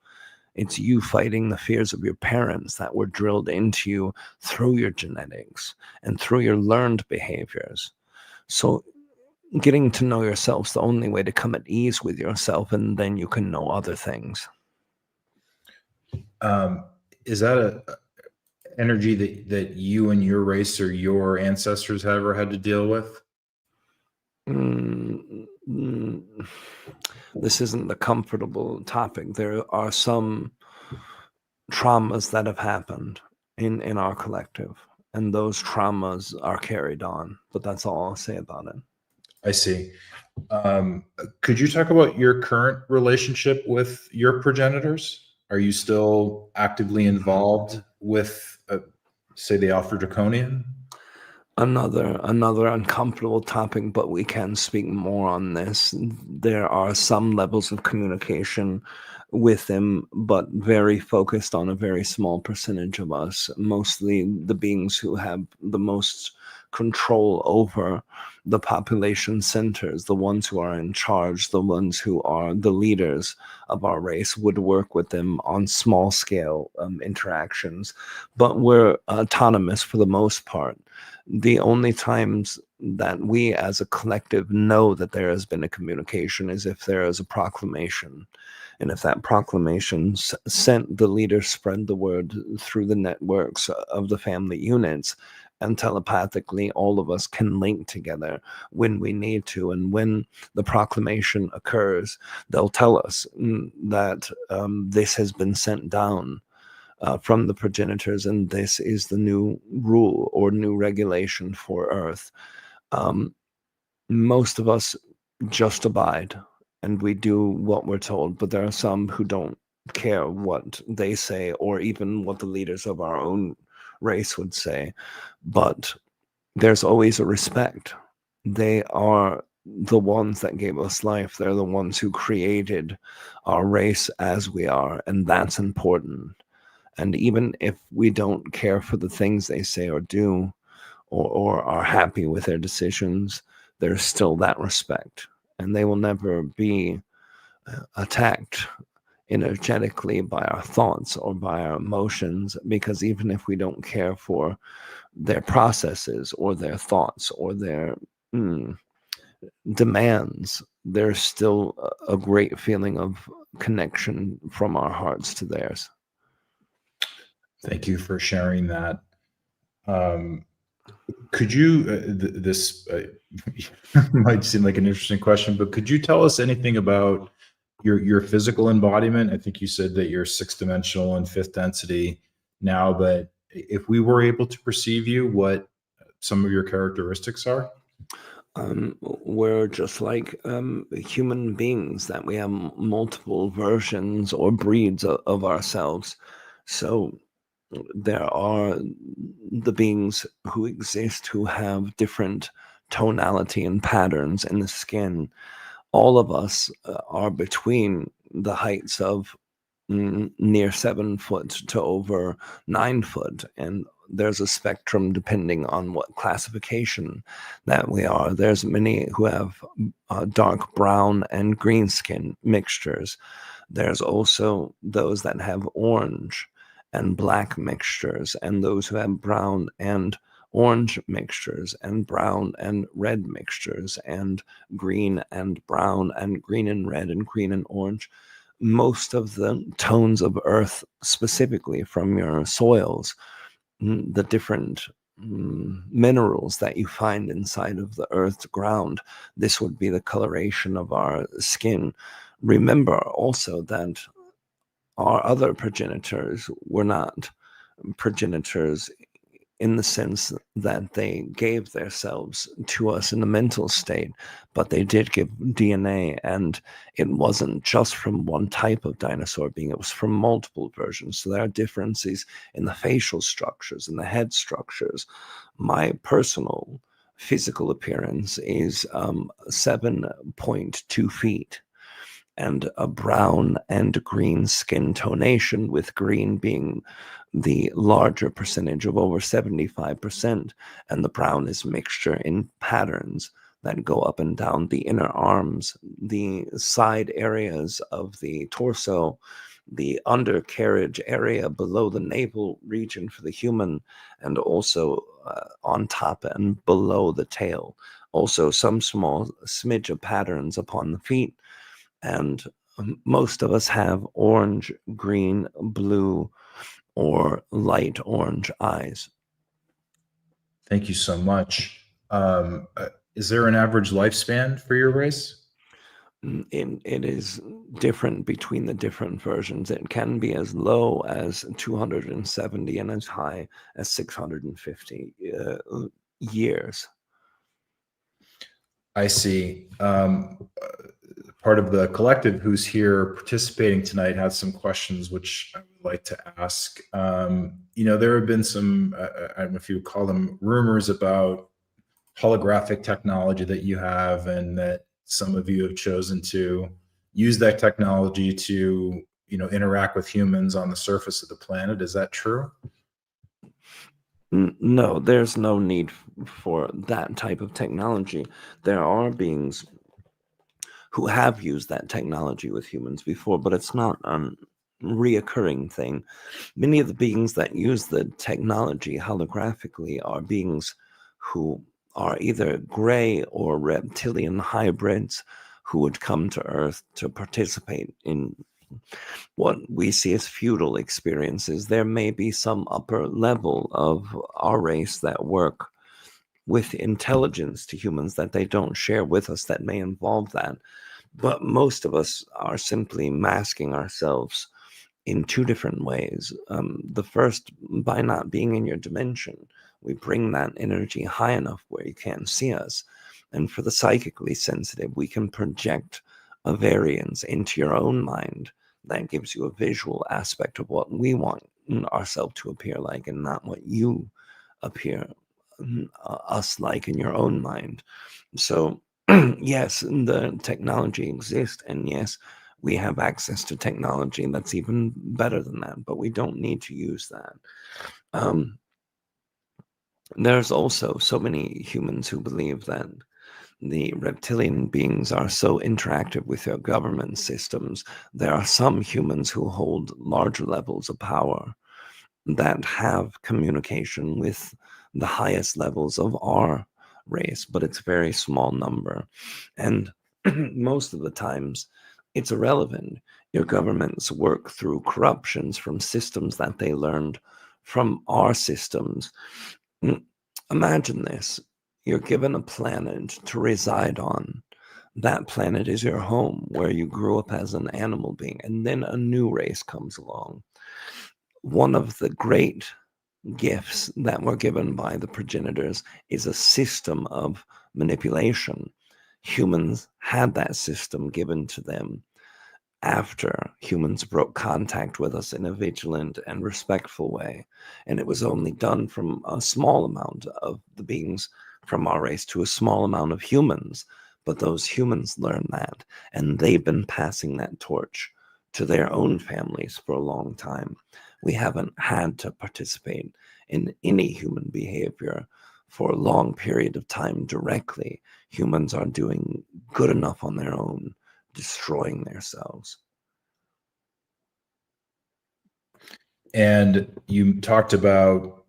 It's you fighting the fears of your parents that were drilled into you through your genetics and through your learned behaviors. So getting to know yourself is the only way to come at ease with yourself, and then you can know other things. Is that a energy that you and your race or your ancestors have ever had to deal with? This isn't the comfortable topic. There are some traumas that have happened in our collective, and those traumas are carried on, but that's all I'll say about it. I see. Could you talk about your current relationship with your progenitors? Are you still actively involved with, say, the Alpha Draconian? Another uncomfortable topic, but we can speak more on this. There are some levels of communication with them, but very focused on a very small percentage of us, mostly the beings who have the most control over the population centers, the ones who are in charge, the ones who are the leaders of our race, would work with them on small scale interactions, but we're autonomous for the most part. The only times that we as a collective know that there has been a communication is if there is a proclamation. And if that proclamation sent, the leader spread the word through the networks of the family units, and telepathically all of us can link together when we need to. And when the proclamation occurs, they'll tell us that this has been sent down from the progenitors, and this is the new rule or new regulation for Earth. Most of us just abide and we do what we're told, but there are some who don't care what they say or even what the leaders of our own race would say. But there's always a respect. They are the ones that gave us life. They're the ones who created our race as we are, and that's important. And even if we don't care for the things they say or do, or are happy with their decisions, there's still that respect. And they will never be attacked energetically by our thoughts or by our emotions, because even if we don't care for their processes or their thoughts or their demands, there's still a great feeling of connection from our hearts to theirs. Thank you for sharing that. Could you, this might seem like an interesting question, but could you tell us anything about your physical embodiment? I think you said that you're 6th dimensional and 5th density now, but if we were able to perceive you, what some of your characteristics are? We're just like human beings, that we have multiple versions or breeds of ourselves. So there are the beings who exist who have different tonality and patterns in the skin. All of us are between the heights of near 7 foot to over 9 foot, and there's a spectrum depending on what classification that we are. There's many who have dark brown and green skin mixtures. There's also those that have orange and black mixtures, and those who have brown and orange mixtures and brown and red mixtures and green and brown and green and red and green and orange. Most of the tones of earth, specifically from your soils, the different minerals that you find inside of the earth's ground, this would be the coloration of our skin. Remember also that our other progenitors were not progenitors in the sense that they gave themselves to us in a mental state, but they did give DNA, and it wasn't just from one type of dinosaur being, it was from multiple versions. So there are differences in the facial structures and the head structures. My personal physical appearance is 7.2 feet and a brown and green skin tonation, with green being the larger percentage of over 75%, and the brown is mixture in patterns that go up and down the inner arms, the side areas of the torso, the undercarriage area below the navel region for the human, and also on top and below the tail. Also, some small smidge of patterns upon the feet. And most of us have orange, green, blue, or light orange eyes. Thank you so much. Is there an average lifespan for your race? It is different between the different versions. It can be as low as 270 and as high as 650 years. I see. Part of the collective who's here participating tonight had some questions which I would like to ask. There have been some, I don't know if you would call them rumors about holographic technology that you have, and that some of you have chosen to use that technology to, interact with humans on the surface of the planet. Is that true? No, there's no need for that type of technology. There are beings who have used that technology with humans before, but it's not a reoccurring thing. Many of the beings that use the technology holographically are beings who are either gray or reptilian hybrids who would come to Earth to participate in what we see as feudal experiences. There may be some upper level of our race that work with intelligence to humans that they don't share with us that may involve that. But most of us are simply masking ourselves in two different ways. The first, by not being in your dimension, we bring that energy high enough where you can't see us. And for the psychically sensitive, we can project a variance into your own mind that gives you a visual aspect of what we want ourselves to appear like, and not what you appear us like in your own mind. So yes, the technology exists, and yes, we have access to technology that's even better than that, but we don't need to use that. There's also so many humans who believe that the reptilian beings are so interactive with their government systems. There are some humans who hold larger levels of power that have communication with the highest levels of our race, but it's a very small number. And most of the times, it's irrelevant. Your governments work through corruptions from systems that they learned from our systems. Imagine this. You're given a planet to reside on. That planet is your home where you grew up as an animal being, and then a new race comes along. One of the great gifts that were given by the progenitors is a system of manipulation. Humans had that system given to them after humans broke contact with us in a vigilant and respectful way. And it was only done from a small amount of the beings from our race to a small amount of humans. But those humans learned that, and they've been passing that torch to their own families for a long time. We haven't had to participate in any human behavior for a long period of time directly. Humans are doing good enough on their own, destroying themselves. And you talked about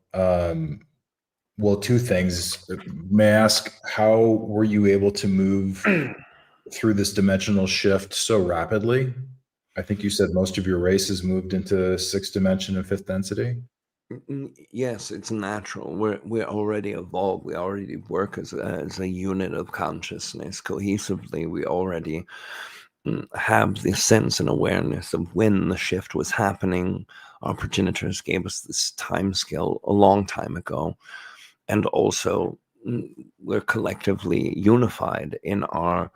Well, two things. May I ask, how were you able to move through this dimensional shift so rapidly? I think you said most of your race has moved into sixth dimension and fifth density. Yes, it's natural. We're already evolved. We already work as a unit of consciousness cohesively. We already have the sense and awareness of when the shift was happening. Our progenitors gave us this time scale a long time ago. And also, we're collectively unified in our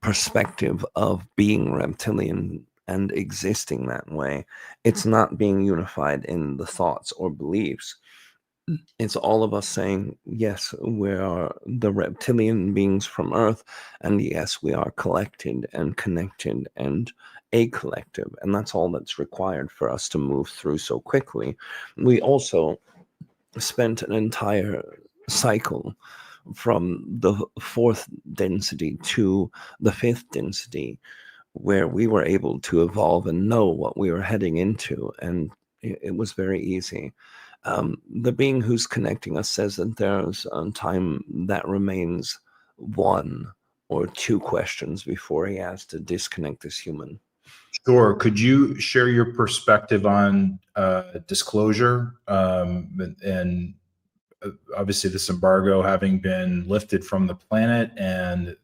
perspective of being reptilian and existing that way. It's not being unified in the thoughts or beliefs. It's all of us saying, yes, we are the reptilian beings from Earth, and yes, we are collected and connected and a collective, and that's all that's required for us to move through so quickly. We also spent an entire cycle from the fourth density to the fifth density where we were able to evolve and know what we were heading into, and it was very easy. The being who's connecting us says that there's a time that remains one or two questions before he has to disconnect this human. Sure. Could you share your perspective on disclosure and obviously this embargo having been lifted from the planet, and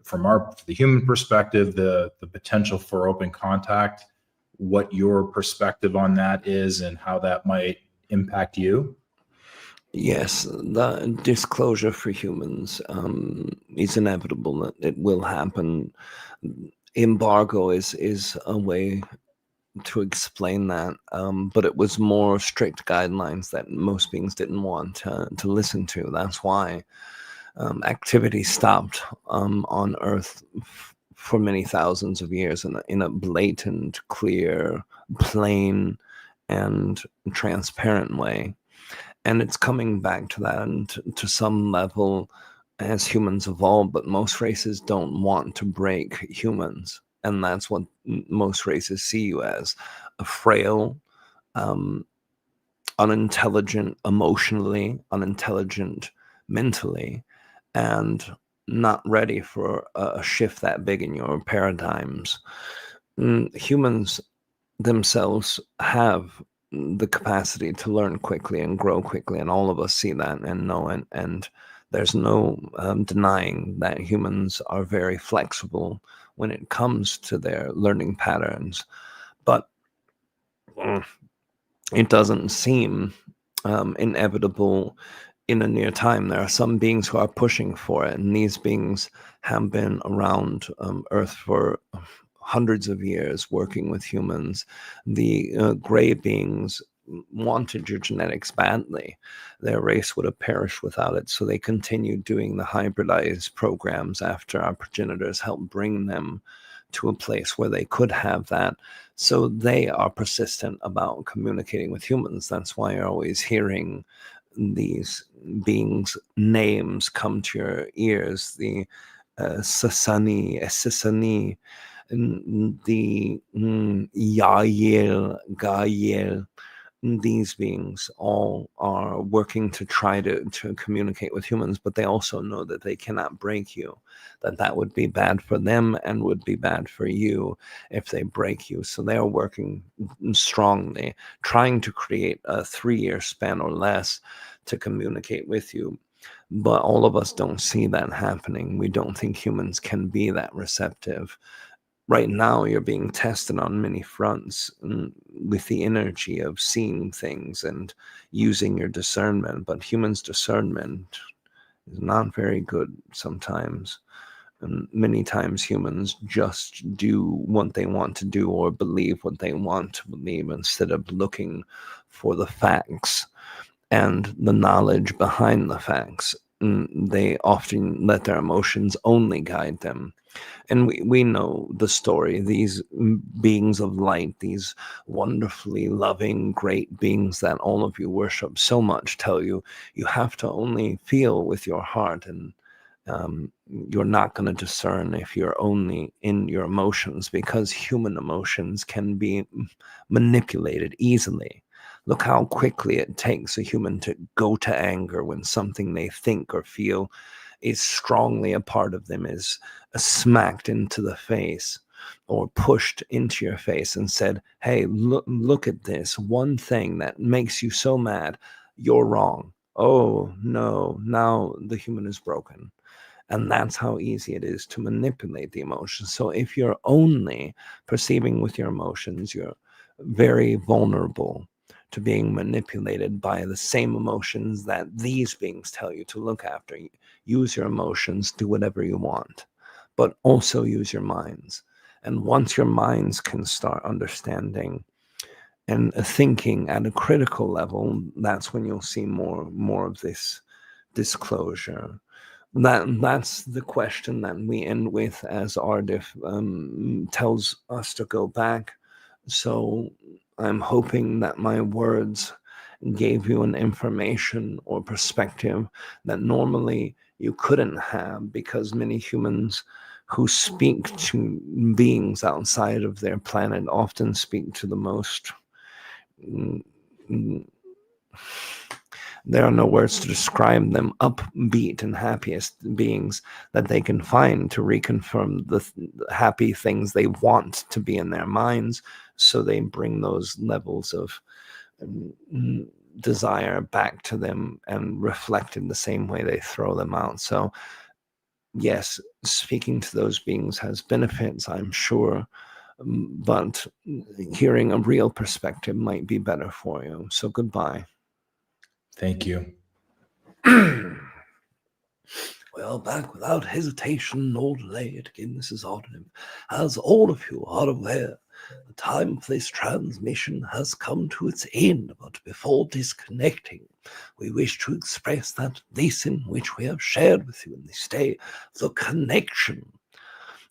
from the human perspective, the potential for open contact, what your perspective on that is and how that might impact you? Yes, the disclosure for humans is inevitable. It will happen. Embargo is a way to explain that, but it was more strict guidelines that most beings didn't want to listen to. That's why activity stopped on Earth for many thousands of years in a blatant, clear, plain, and transparent way. And it's coming back to that, and to some level as humans evolve, but most races don't want to break humans. And that's what most races see you as: a frail, um, unintelligent emotionally, unintelligent mentally, and not ready for a shift that big in your paradigms. Humans themselves have the capacity to learn quickly and grow quickly, and all of us see that and know it. And there's no denying that humans are very flexible when it comes to their learning patterns. But it doesn't seem inevitable in a near time. There are some beings who are pushing for it, and these beings have been around Earth for hundreds of years working with humans. The gray beings wanted your genetics badly. Their race would have perished without it, so they continued doing the hybridized programs after our progenitors helped bring them to a place where they could have that. So they are persistent about communicating with humans. That's why you're always hearing these beings' names come to your ears. The Sasani, Sisani, the Yael, Gael. These beings all are working to try to communicate with humans, but they also know that they cannot break you, that would be bad for them and would be bad for you if they break you. So they are working strongly, trying to create a 3-year span or less to communicate with you. But all of us don't see that happening. We don't think humans can be that receptive. Right now, you're being tested on many fronts with the energy of seeing things and using your discernment. But humans' discernment is not very good sometimes. And many times humans just do what they want to do or believe what they want to believe instead of looking for the facts and the knowledge behind the facts. They often let their emotions only guide them. And we know the story. These beings of light, these wonderfully loving, great beings that all of you worship so much, tell you you have to only feel with your heart, and you're not going to discern if you're only in your emotions, because human emotions can be manipulated easily. Look how quickly it takes a human to go to anger when something they think or feel is strongly a part of them is smacked into the face or pushed into your face and said, hey, look at this one thing that makes you so mad. You're wrong. Oh, no, now the human is broken. And that's how easy it is to manipulate the emotions. So if you're only perceiving with your emotions, you're very vulnerable to being manipulated by the same emotions that these beings tell you to look after. Use your emotions, do whatever you want, but also use your minds. And once your minds can start understanding and thinking at a critical level, that's when you'll see more of this disclosure. That's the question that we end with, as Aridif tells us to go back. So I'm hoping that my words gave you an information or perspective that normally you couldn't have, because many humans who speak to beings outside of their planet often speak to the most there are no words to describe them, upbeat and happiest beings that they can find to reconfirm the happy things they want to be in their minds. So they bring those levels of desire back to them and reflect in the same way they throw them out. So yes, speaking to those beings has benefits, I'm sure, but hearing a real perspective might be better for you. So goodbye. Thank you. Well, back without hesitation nor delay, again, this is Aridif. As all of you are aware, the time for this transmission has come to its end, but before disconnecting, we wish to express that this in which we have shared with you in this day, the connection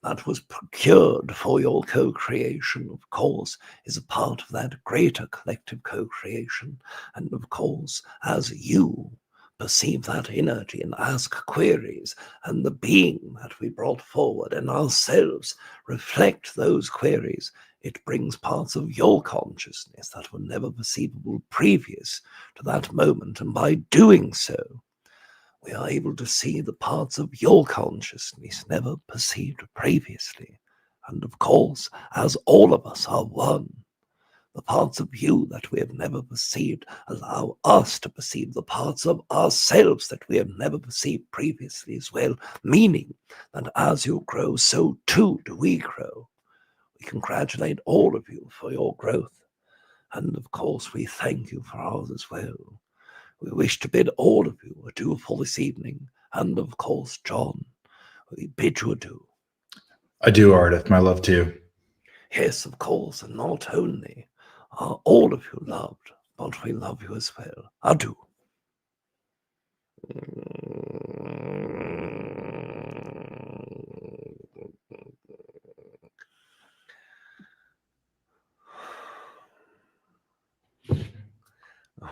that was procured for your co-creation, of course, is a part of that greater collective co-creation. And of course, as you perceive that energy and ask queries, and the being that we brought forward and ourselves reflect those queries, it brings parts of your consciousness that were never perceivable previous to that moment. And by doing so, we are able to see the parts of your consciousness never perceived previously. And of course, as all of us are one, the parts of you that we have never perceived allow us to perceive the parts of ourselves that we have never perceived previously as well, meaning that as you grow, so too do we grow. We congratulate all of you for your growth. And of course, we thank you for ours as well. We wish to bid all of you adieu for this evening, and of course, John, we bid you adieu. Adieu, Aridif. My love to you. Yes, of course, and not only are all of you loved, but we love you as well. Adieu.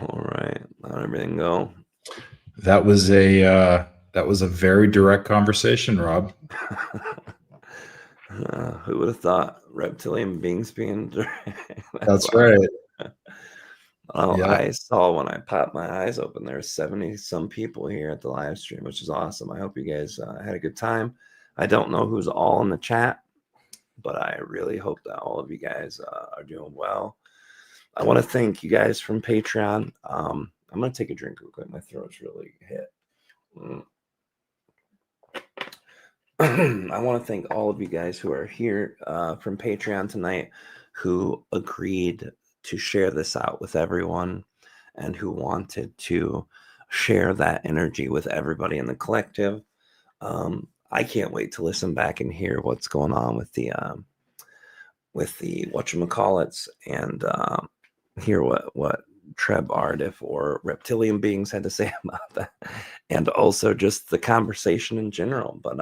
All right, how'd everything go? That was a very direct conversation, Rob. Who would have thought reptilian beings being That's right. Oh, Yeah. I saw when I popped my eyes open, there were 70 some people here at the live stream, which is awesome. I hope you guys had a good time. I don't know who's all in the chat, but I really hope that all of you guys are doing well. I want to thank you guys from Patreon. I'm going to take a drink real quick. My throat's really hit. I want to thank all of you guys who are here from Patreon tonight, who agreed to share this out with everyone and who wanted to share that energy with everybody in the collective. I can't wait to listen back and hear what's going on with the whatchamacallits and hear what Treb Aridif or reptilian beings had to say about that, and also just the conversation in general. But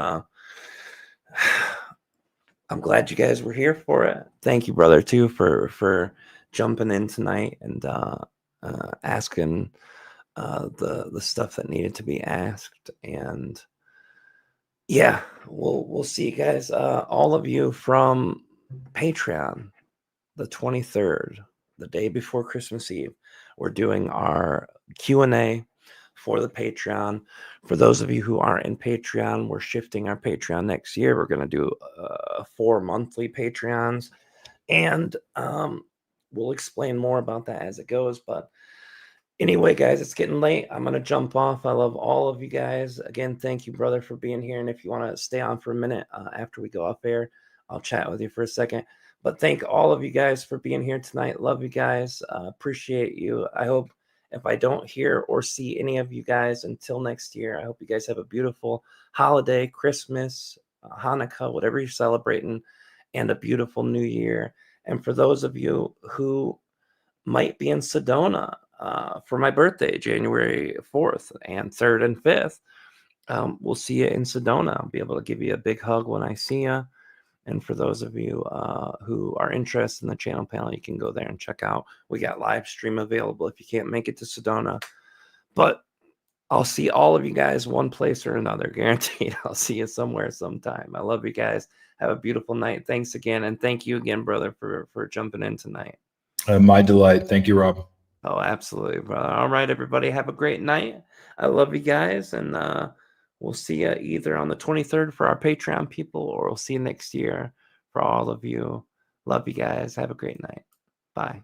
I'm glad you guys were here for it. Thank you, brother, too, for jumping in tonight and asking the stuff that needed to be asked. And yeah, we'll see you guys, all of you from Patreon, the 23rd, the day before Christmas Eve. we're doing our Q&A for the Patreon. For those of you who aren't in Patreon, we're shifting our Patreon next year. We're going to do 4 monthly Patreons, and we'll explain more about that as it goes. But anyway, guys, it's getting late. I'm going to jump off. I love all of you guys. Again, thank you, brother, for being here. And if you want to stay on for a minute after we go off air, I'll chat with you for a second. But thank all of you guys for being here tonight. Love you guys. Appreciate you. I hope if I don't hear or see any of you guys until next year, I hope you guys have a beautiful holiday, Christmas, Hanukkah, whatever you're celebrating, and a beautiful new year. And for those of you who might be in Sedona for my birthday, January 4th and 3rd and 5th, we'll see you in Sedona. I'll be able to give you a big hug when I see you. And for those of you who are interested in the channel panel, you can go there and check out. We got live stream available if you can't make it to Sedona. But I'll see all of you guys one place or another, guaranteed. I'll see you somewhere sometime. I love you guys. Have a beautiful night. Thanks again. And thank you again, brother, for jumping in tonight. My delight. Thank you, Rob. Oh, absolutely, brother. All right, everybody. Have a great night. I love you guys. And we'll see you either on the 23rd for our Patreon people, or we'll see you next year for all of you. Love you guys. Have a great night. Bye.